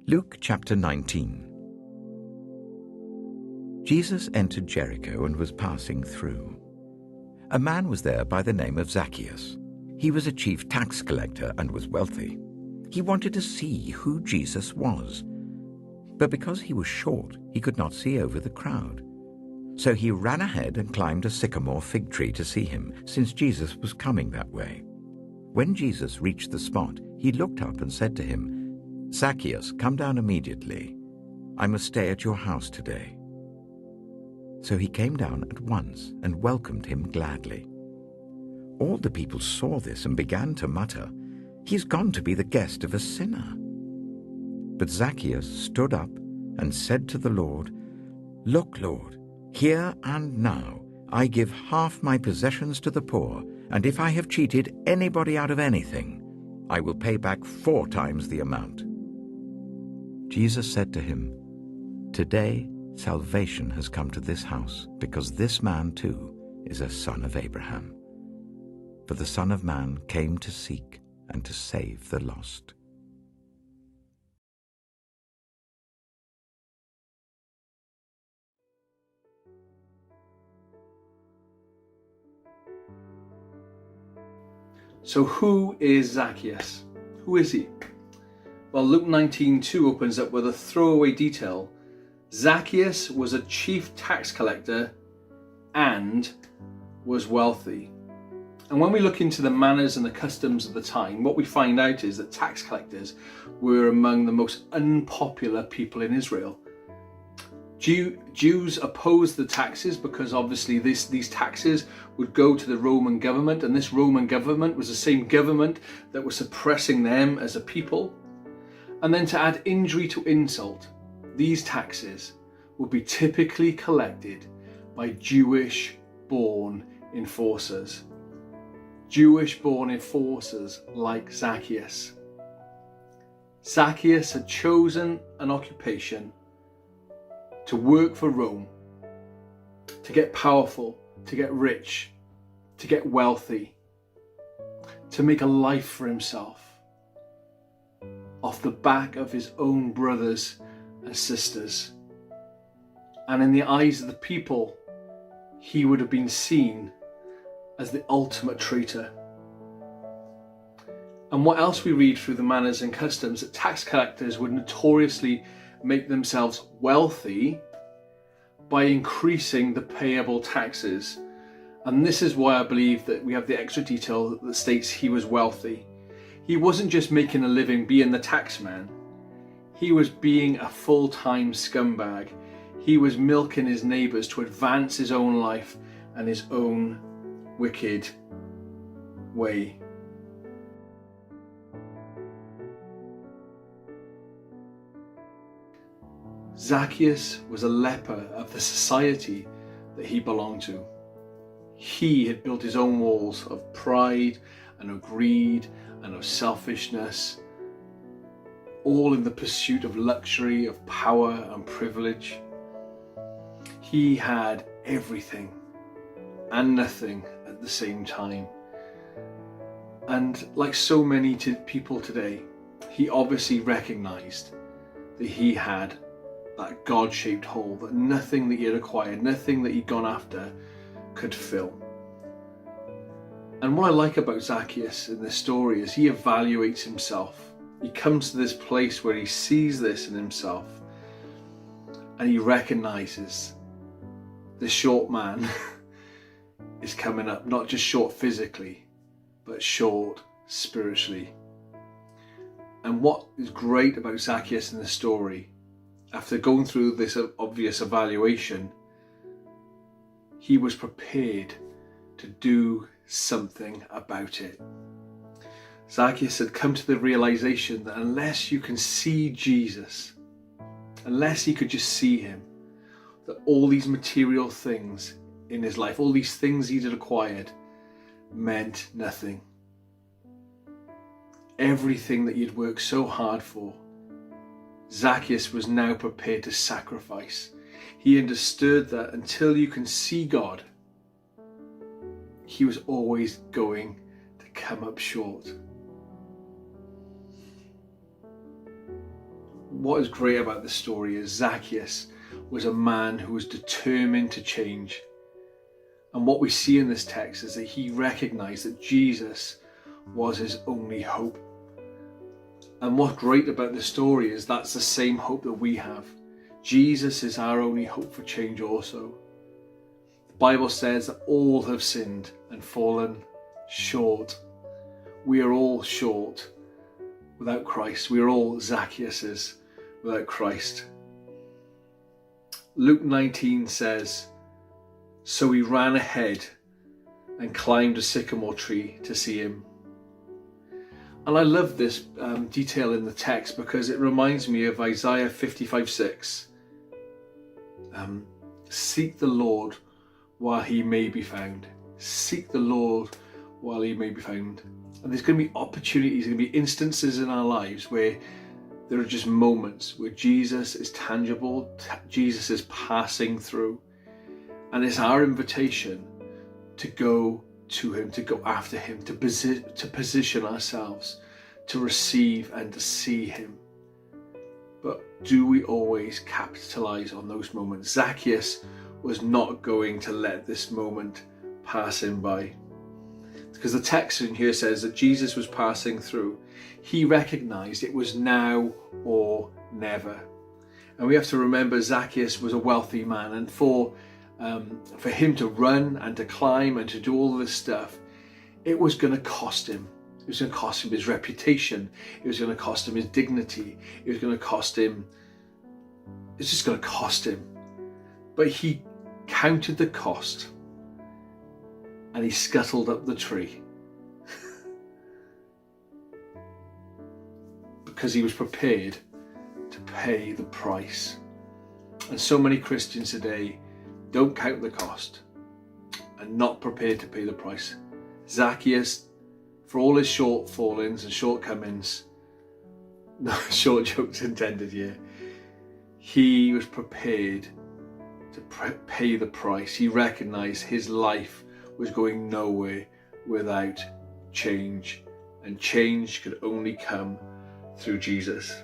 Luke chapter 19. Jesus entered Jericho and was passing through. A man was there by the name of Zacchaeus. He was a chief tax collector and was wealthy. He wanted to see who Jesus was, but because he was short, he could not see over the crowd. So he ran ahead and climbed a sycamore fig tree to see him, since Jesus was coming that way. When Jesus reached the spot, he looked up and said to him, "Zacchaeus, come down immediately. I must stay at your house today." So he came down at once and welcomed him gladly. All the people saw this and began to mutter, "He's gone to be the guest of a sinner." But Zacchaeus stood up and said to the Lord, "Look, Lord, here and now I give half my possessions to the poor, and if I have cheated anybody out of anything, I will pay back 4 times the amount." Jesus said to him, "Today salvation has come to this house, because this man too is a son of Abraham. For the Son of Man came to seek and to save the lost." So who is Zacchaeus? Who is he? Well, Luke 19:2 opens up with a throwaway detail. Zacchaeus was a chief tax collector and was wealthy. And when we look into the manners and the customs of the time, what we find out is that tax collectors were among the most unpopular people in Israel. Jews opposed the taxes because obviously these taxes would go to the Roman government, and this Roman government was the same government that was suppressing them as a people. And then to add injury to insult, these taxes would be typically collected by Jewish-born enforcers. Jewish-born enforcers like Zacchaeus. Zacchaeus had chosen an occupation to work for Rome, to get powerful, to get rich, to get wealthy, to make a life for himself off the back of his own brothers and sisters. And in the eyes of the people, he would have been seen as the ultimate traitor. And what else we read through the manners and customs, that tax collectors would notoriously make themselves wealthy by increasing the payable taxes. And this is why I believe that we have the extra detail that states he was wealthy. He wasn't just making a living being the tax man. He was being a full-time scumbag. He was milking his neighbours to advance his own life and his own wicked way. Zacchaeus was a leper of the society that he belonged to. He had built his own walls of pride and of greed and of selfishness, all in the pursuit of luxury, of power and privilege. He had everything and nothing at the same time. And like so many people today, he obviously recognized that he had that God-shaped hole that nothing that he had acquired, nothing that he'd gone after could fill. And what I like about Zacchaeus in this story is he evaluates himself. He comes to this place where he sees this in himself and he recognizes the short man is coming up, not just short physically, but short spiritually. And what is great about Zacchaeus in the story, after going through this obvious evaluation, he was prepared to do something about it. Zacchaeus had come to the realization that unless you can see Jesus, unless he could just see him, that all these material things in his life, all these things he had acquired, meant nothing. Everything that he had worked so hard for, Zacchaeus was now prepared to sacrifice. He understood that until you can see God, he was always going to come up short. what is great about this story is Zacchaeus was a man who was determined to change. And what we see in this text is that he recognized that Jesus was his only hope. And what's great about this story is that's the same hope that we have. Jesus is our only hope for change also. The Bible says that all have sinned and fallen short. We are all short without Christ. We are all Zacchaeuses without Christ. Luke 19 says, "So he ran ahead and climbed a sycamore tree to see him." And I love this detail in the text because it reminds me of Isaiah 55:6. Seek the Lord while he may be found. Seek the Lord while he may be found. And there's going to be opportunities, there's going to be instances in our lives where there are just moments where Jesus is tangible, Jesus is passing through. And it's our invitation to go to him, to go after him, to position ourselves, to receive and to see him. But do we always capitalize on those moments? Zacchaeus was not going to let this moment pass him by. Because the text in here says that Jesus was passing through. He recognized it was now or never. And we have to remember Zacchaeus was a wealthy man, and for him to run and to climb and to do all this stuff, it was going to cost him. It was going to cost him his reputation. It was going to cost him his dignity. It was going to cost him, it's just going to cost him. But he counted the cost and he scuttled up the tree because he was prepared to pay the price. And so many Christians today don't count the cost and not prepared to pay the price. Zacchaeus, for all his shortfallings and shortcomings, no short jokes intended here, he was prepared to pay the price. He recognized his life was going nowhere without change, and change could only come through Jesus.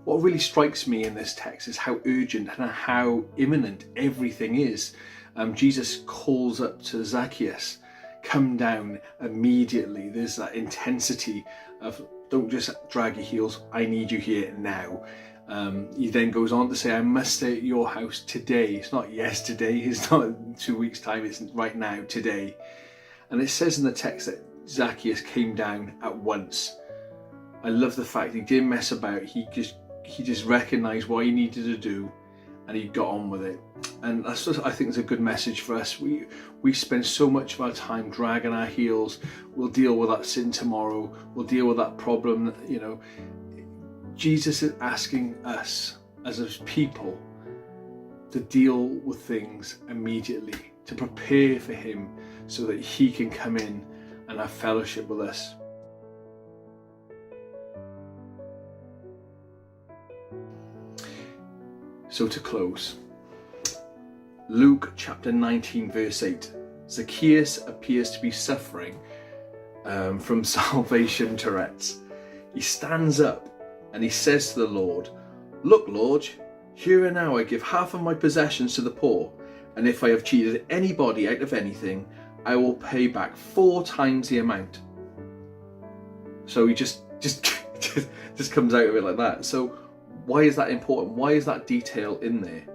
What really strikes me in this text is how urgent and how imminent everything is. Jesus calls up to Zacchaeus, come down immediately. There's that intensity of, don't just drag your heels, I need you here now. He then goes on to say, I must stay at your house today. It's not yesterday, it's not in 2 weeks' time, it's right now, today. And it says in the text that Zacchaeus came down at once. I love the fact he didn't mess about. He just recognized what he needed to do and he got on with it. And that's what I think is a good message for us. We spend so much of our time dragging our heels. We'll deal with that sin tomorrow. We'll deal with that problem, you know. Jesus is asking us as a people to deal with things immediately, to prepare for him so that he can come in and have fellowship with us. So to close, Luke chapter 19 verse 8, Zacchaeus appears to be suffering from salvation Tourette's. He stands up and he says to the Lord, look Lord, here and now I give half of my possessions to the poor, and if I have cheated anybody out of anything, I will pay back 4 times the amount. So he just comes out of it like that. So why is that important? Why is that detail in there?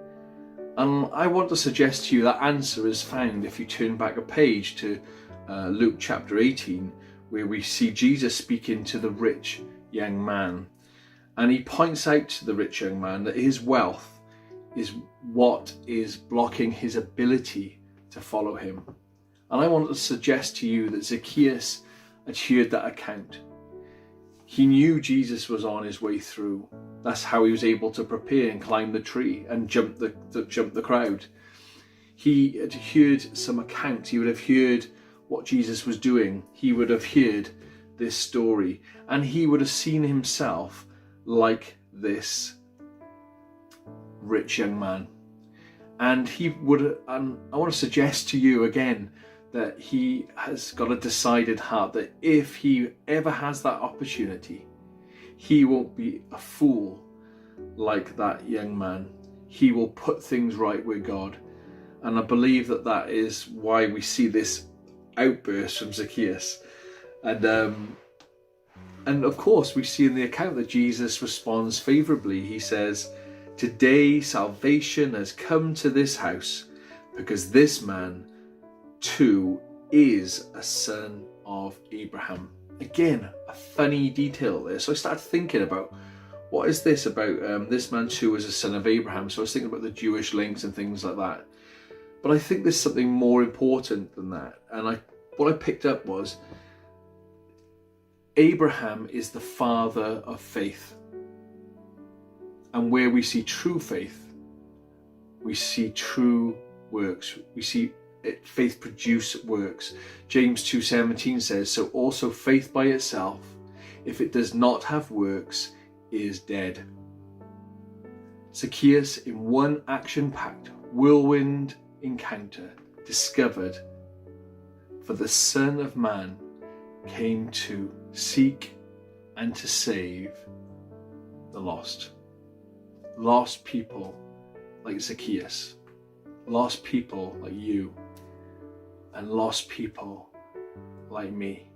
And I want to suggest to you that answer is found if you turn back a page to Luke chapter 18, where we see Jesus speaking to the rich young man. And he points out to the rich young man that his wealth is what is blocking his ability to follow him. And I want to suggest to you that Zacchaeus had heard that account. He knew Jesus was on his way through. That's how he was able to prepare and climb the tree and jump the crowd. He had heard some accounts. He would have heard what Jesus was doing. He would have heard this story, and he would have seen himself like this rich young man. And he would, and I want to suggest to you again that he has got a decided heart that if he ever has that opportunity, he won't be a fool like that young man. He will put things right with God. And I believe that that is why we see this outburst from Zacchaeus. And of course, we see in the account that Jesus responds favorably. He says, "Today salvation has come to this house, because this man too is a son of Abraham." Again, a funny detail there. So I started thinking about, what is this about this man too is a son of Abraham? So I was thinking about the Jewish links and things like that. But I think there's something more important than that. And what I picked up was, Abraham is the father of faith. And where we see true faith, we see true works. We see faith produce works. James 2:17 says, "So also faith by itself, if it does not have works, is dead." Zacchaeus, in one action-packed whirlwind encounter, discovered, for the Son of Man came to seek and to save the lost. Lost people like Zacchaeus, lost people like you, and lost people like me.